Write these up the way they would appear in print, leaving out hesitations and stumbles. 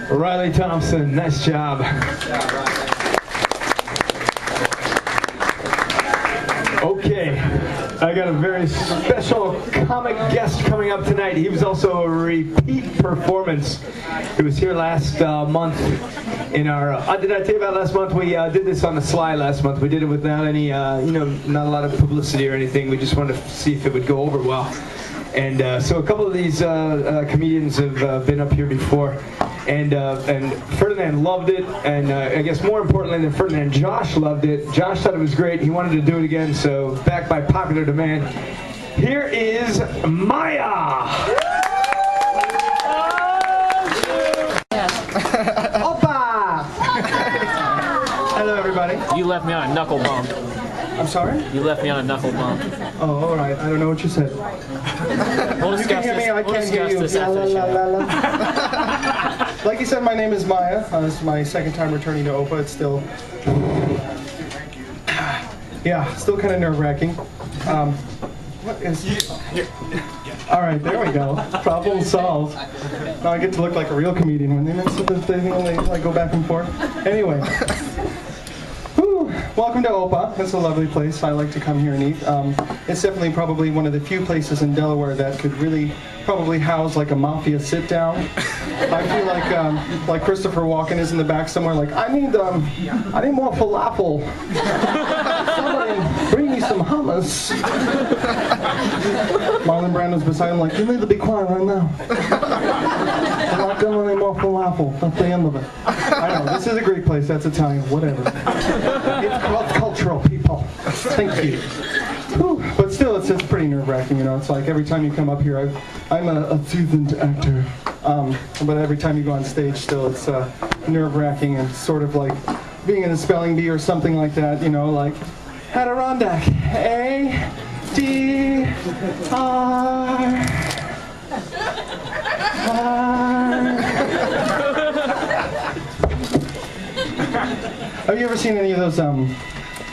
Riley Thompson, nice job. Okay, I got a very special comic guest coming up tonight. He was also a repeat performance. He was here last month in our, did I tell you about last month? We did this on the sly last month. We did it without any, not a lot of publicity or anything. We just wanted to see if it would go over well. And so a couple of these comedians have been up here before. And Ferdinand loved it, and I guess more importantly than Ferdinand, Josh loved it. Josh thought it was great. He wanted to do it again, so back by popular demand, here is Maya! Opa! Hello, everybody. You left me on a knuckle bump. I'm sorry? You left me on a knuckle bump. Oh, all right. I don't know what you said. We'll You can hear me, I can't hear you. This after the show. Like you said, my name is Maya. This is my second time returning to OPA. It's still, still kind of nerve-wracking. What is? All right, there we go. Problem solved. Now I get to look like a real comedian when they mix up the thing and they like go back and forth. Anyway. Welcome to OPA. It's a lovely place. I like to come here and eat. It's definitely probably one of the few places in Delaware that could really probably house like a mafia sit-down. I feel like Christopher Walken is in the back somewhere like, I need more falafel. Somebody bring me some hummus. Marlon Brando's beside him like, you need to be quiet right now. I'm not doing any more falafel. That's the end of it. I know, this is a great place. That's Italian. Whatever. It's cultural, people. Thank you. Whew. But still, it's pretty nerve-wracking, you know. It's like every time you come up here, I'm a seasoned actor. But every time you go on stage, still, it's nerve-wracking and sort of like being in a spelling bee or something like that, you know, like Adirondack. A-D-R. Have you ever seen any of those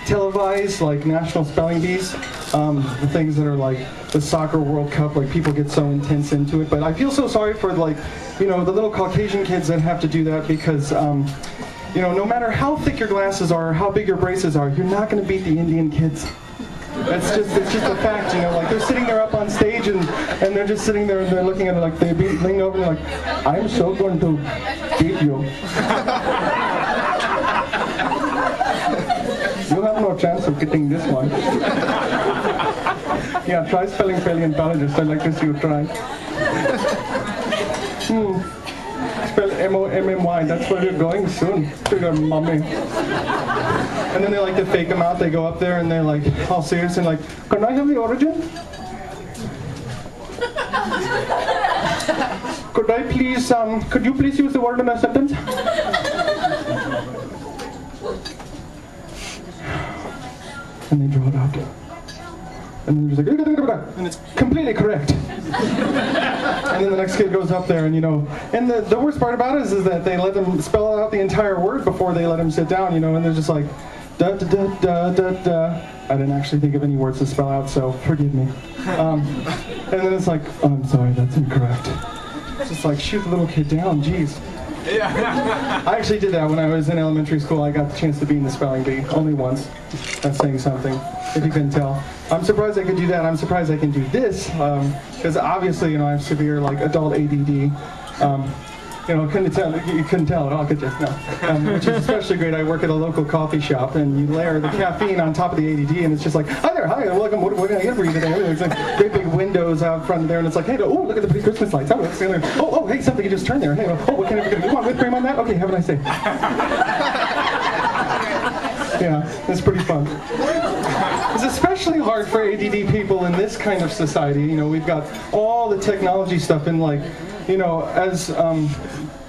televised, like, national spelling bees? The things that are like the soccer World Cup, like people get so intense into it. But I feel so sorry for, like, you know, the little Caucasian kids that have to do that because, you know, no matter how thick your glasses are or how big your braces are, you're not going to beat the Indian kids. It's just a fact, you know, like they're sitting there up on stage and they're just sitting there and they're looking at it like they lean over and they're like, I'm so going to beat you. You have no chance of getting this one. Yeah, try spelling paleontologist. I'd like to see you try. Spell M-O-M-M-Y. That's where you're going soon. To your mommy. And then they like to fake them out. They go up there and they're like all serious and like, can I have the origin? Could I please, could you please use the word in a sentence? And they draw it out. And then they're just like, and it's completely correct. And then the next kid goes up there and, you know, and the worst part about it is that they let them spell out the entire word before they let him sit down, you know, and they're just like, da da da da da da. I didn't actually think of any words to spell out, so forgive me. And then it's like, oh, I'm sorry, that's incorrect. It's just like, shoot the little kid down, jeez. I actually did that when I was in elementary school. I got the chance to be in the spelling bee, only once. That's saying something, if you couldn't tell. I'm surprised I could do that. I'm surprised I can do this, because obviously, you know, I have severe, like, adult ADD. You know, you couldn't tell at all, could you? No. Which is especially great. I work at a local coffee shop, and you layer the caffeine on top of the ADD, and it's just like, hi there, hi, welcome, what can I get for you today? There's like great big windows out front there, and it's like, hey, oh, look at the pretty Christmas lights. Oh, hey, something you just turned there. Hey, oh, what can I get? You want whipped cream on that? Okay, have a nice day. Yeah, it's pretty fun. It's especially hard for ADD people in this kind of society. You know, we've got all the technology stuff in, like, you know, as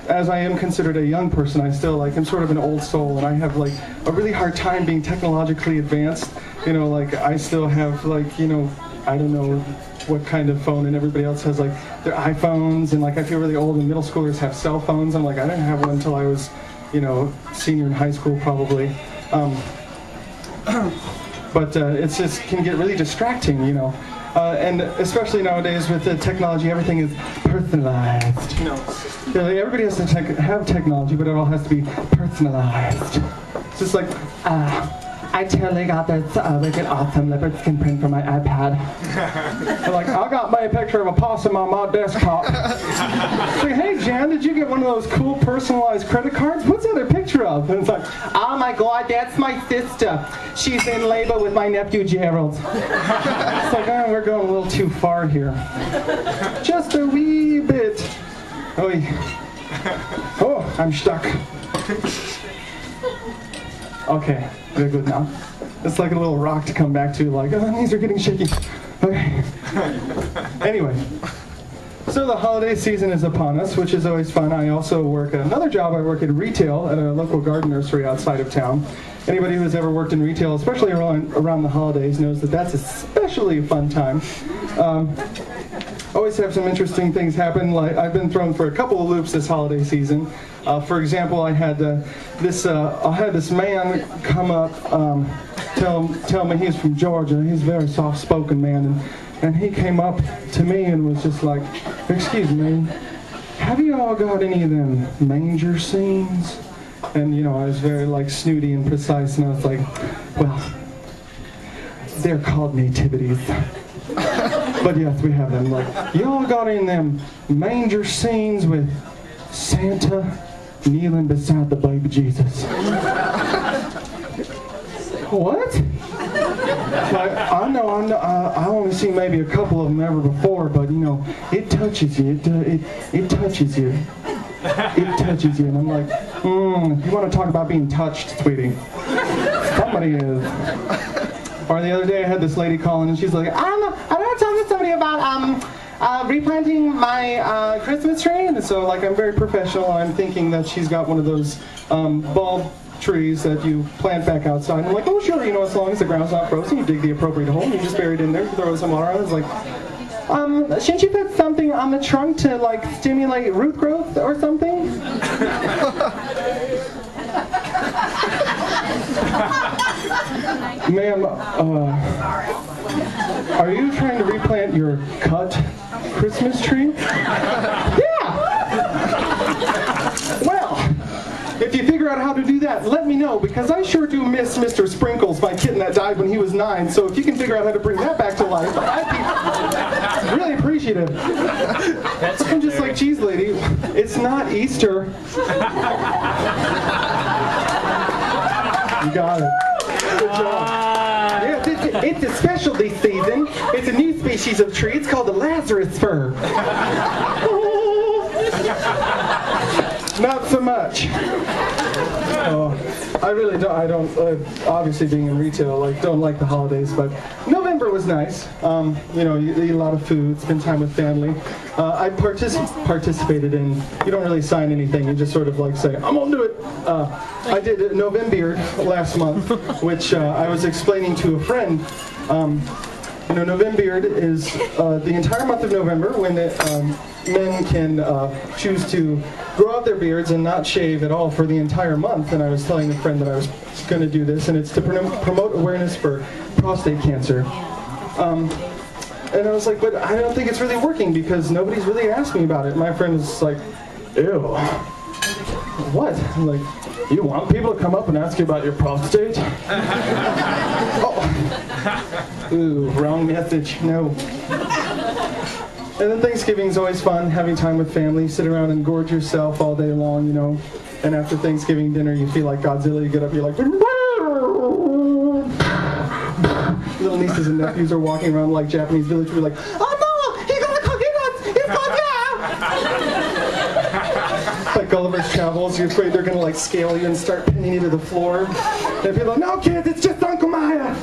as I am considered a young person, I still like, I'm sort of an old soul, and I have like a really hard time being technologically advanced. You know, like I still have like, you know, I don't know what kind of phone, and everybody else has like their iPhones, and like I feel really old, and middle schoolers have cell phones. I'm like, I didn't have one until I was, you know, senior in high school probably. But it's just can get really distracting, you know. And especially nowadays with the technology, everything is personalized. You know, everybody has to have technology, but it all has to be personalized. It's just like, I totally got this wicked awesome leopard skin print for my iPad. They're like, I got my picture of a possum on my desktop. It's like, hey Jan, did you get one of those cool personalized credit cards? What's the other picture of? And it's like, oh my god, that's my sister. She's in labor with my nephew Gerald. It's like, oh, we're going a little too far here. Just a wee bit. Oh, I'm stuck. Okay, we're good now. It's like a little rock to come back to, like, oh, my knees are getting shaky. Okay. Anyway, so the holiday season is upon us, which is always fun. I also work another job. I work in retail at a local garden nursery outside of town. Anybody who's ever worked in retail, especially around the holidays, knows that that's especially a fun time. Always have some interesting things happen. Like I've been thrown for a couple of loops this holiday season. For example, I had this man come up, tell me he's from Georgia. He's a very soft-spoken man, and he came up to me and was just like, "Excuse me, have you all got any of them manger scenes?" And you know, I was very like snooty and precise, and I was like, "Well, they're called nativities." But yes, we have them. Like, y'all got in them manger scenes with Santa kneeling beside the baby Jesus. What? Like, I know. I only seen maybe a couple of them ever before, but you know, it touches you. It touches you. It touches you, and I'm like, you want to talk about being touched, sweetie? Somebody is. Or the other day I had this lady call in and she's like, I want to talk to somebody about replanting my Christmas tree. And so like I'm very professional. I'm thinking that she's got one of those bulb trees that you plant back outside. And I'm like, oh sure, you know, as long as the ground's not frozen, you dig the appropriate hole and you just bury it in there, throw some water on it. I was like, shouldn't you put something on the trunk to like stimulate root growth or something? Ma'am, are you trying to replant your cut Christmas tree? Yeah! Well, if you figure out how to do that, let me know, because I sure do miss Mr. Sprinkles, my kitten that died when he was 9, so if you can figure out how to bring that back to life, I'd be really appreciative. I'm just like, geez, lady, it's not Easter. You got it. Good job. Yeah, it's a specialty season. It's a new species of tree. It's called the Lazarus fir. Not so much. I really don't. Obviously, being in retail, like, don't like the holidays. But November was nice. You know, you eat a lot of food, spend time with family. I participated in. You don't really sign anything. You just sort of like say, "I'm gonna do it." I did November last month, which I was explaining to a friend. You know, November is the entire month of November when men can choose to grow out their beards and not shave at all for the entire month. And I was telling a friend that I was going to do this, and it's to promote awareness for prostate cancer. And I was like, but I don't think it's really working because nobody's really asked me about it. My friend was like, ew. What? I'm like, you want people to come up and ask you about your prostate? Oh. Ooh, wrong message. No. And then Thanksgiving's always fun, having time with family, sit around and gorge yourself all day long, you know. And after Thanksgiving dinner, you feel like Godzilla. You get up, you're like, little nieces and nephews are walking around like Japanese village. We're like, oh no, he's gonna cook us! He's gonna Like Gulliver's Travels, you're afraid they're gonna like scale you and start pinning you to the floor. And people are like, no kids, it's just Uncle Maya!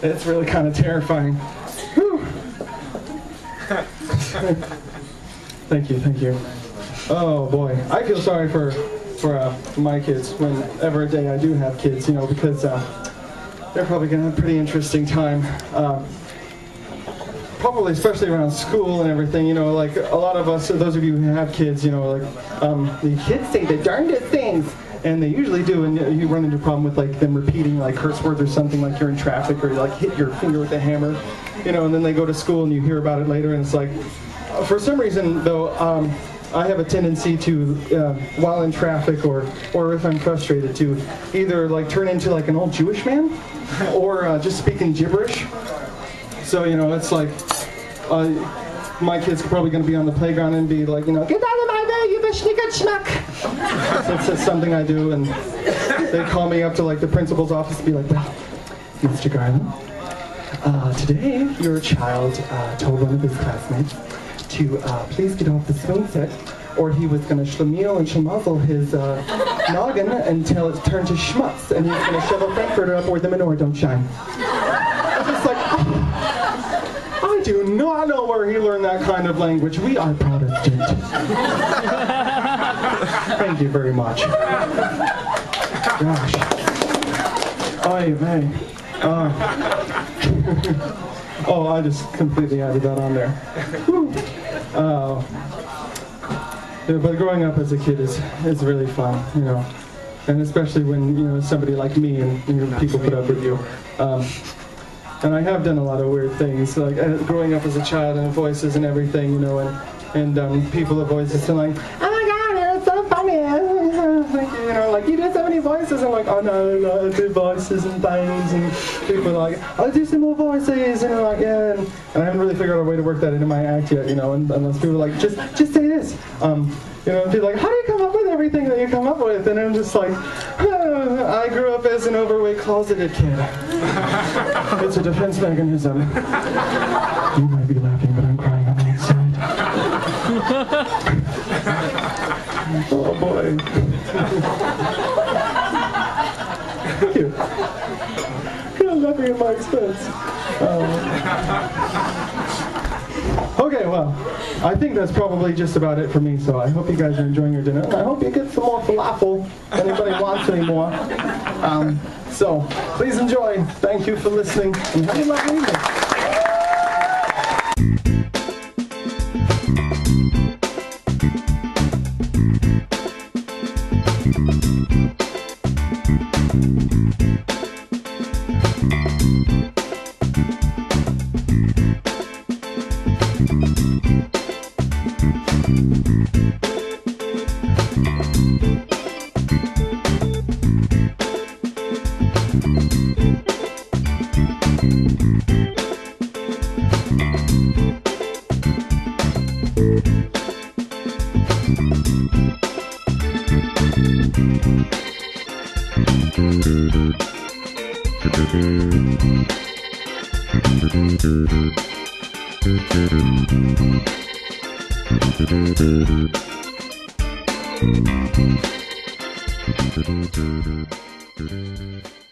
It's really kind of terrifying. Whew. Thank you, thank you. Oh boy, I feel sorry for my kids whenever a day I do have kids, you know, because they're probably gonna have a pretty interesting time. Probably especially around school and everything, you know, like a lot of us, those of you who have kids, you know, like the kids say the darndest things, and they usually do, and you run into a problem with like them repeating like curse words or something, like you're in traffic or you like hit your finger with a hammer, you know, and then they go to school and you hear about it later, and it's like, for some reason though, I have a tendency to, while in traffic or if I'm frustrated, to either like turn into like an old Jewish man or just speaking gibberish. So, you know, it's like, my kids are probably going to be on the playground and be like, you know, get out of my way, you beshnicket schmuck. That's something I do, and they call me up to like the principal's office and be like, well, Mr. Garland, today your child told one of his classmates to please get off the swing set, or he was going to schlemiel and schmuzzle his noggin until it turned to schmutz, and he's going to shove a frankfurter up where the menorah don't shine. It's just like, I do not know where he learned that kind of language. We are Protestant. Thank you very much. Gosh. Oy vey. Oh, I just completely added that on there. Yeah, but growing up as a kid is really fun, you know, and especially when, you know, somebody like me and you know, people put up with you. And I have done a lot of weird things, like growing up as a child and voices and everything, you know, and people have voices and like, oh my God, it's so funny, like, you know, like you did so many voices, and like, oh no, I do voices and things, and people are like, I'll do some more voices, and I'm like, yeah, and I haven't really figured out a way to work that into my act yet, you know, and unless people are like, just say this, you know, and people are like, how do you come up with everything that you come up with? And I'm just like, I grew up as an overweight closeted kid. It's a defense mechanism. You might be laughing, but I'm crying on the inside. Oh boy. Thank you. You're laughing at my expense. Okay, well, I think that's probably just about it for me, so I hope you guys are enjoying your dinner. I hope you get some more falafel if anybody wants any more. So, please enjoy. Thank you for listening, and have a lovely evening. Do